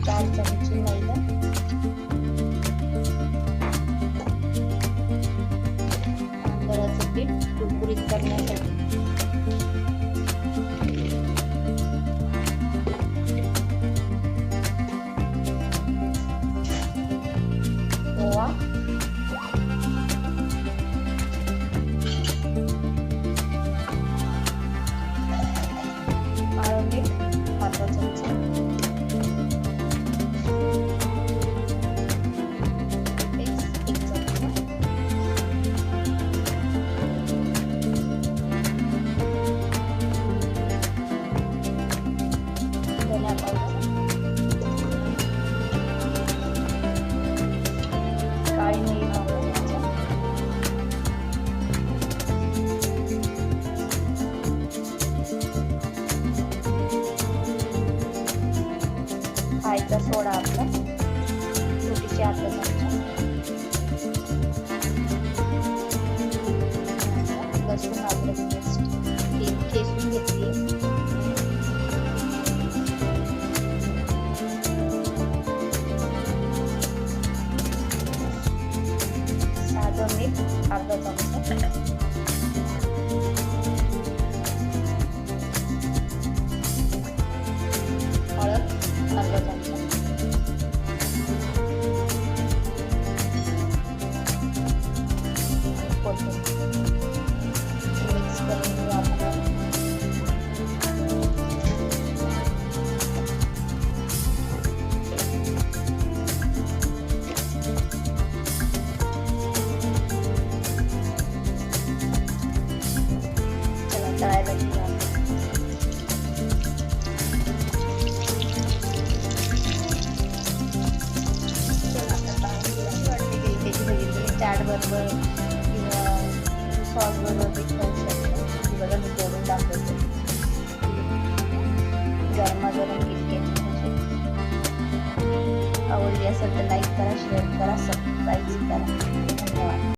4 चमचे मैदा, तांदळाचं पीठ कुरकुरीत करण्यासाठी, ओवा, काळं मीठ अर्धा चमचा, एक चमचा, धना पावडर, काळी मिरी पावडर, खायचा सोडा आपला छोटीशी अर्धा चमचा, लसूण अद्रक पेस्ट ठेचून घेतली, साधं मीठ अर्धा चमचा, हळद अर्धा चमचा, कोथिंबीर मिक्स करून घेऊ आपण. चला तळायला घेऊया. चाट बरोबर किंवा सॉस बरोबर ते खाऊ शकतो. बघा मी तोडून दाखवते. गरमागरम किती आवडली असेल तर लाईक करा, शेअर करा, सबस्क्राईब करा. धन्यवाद.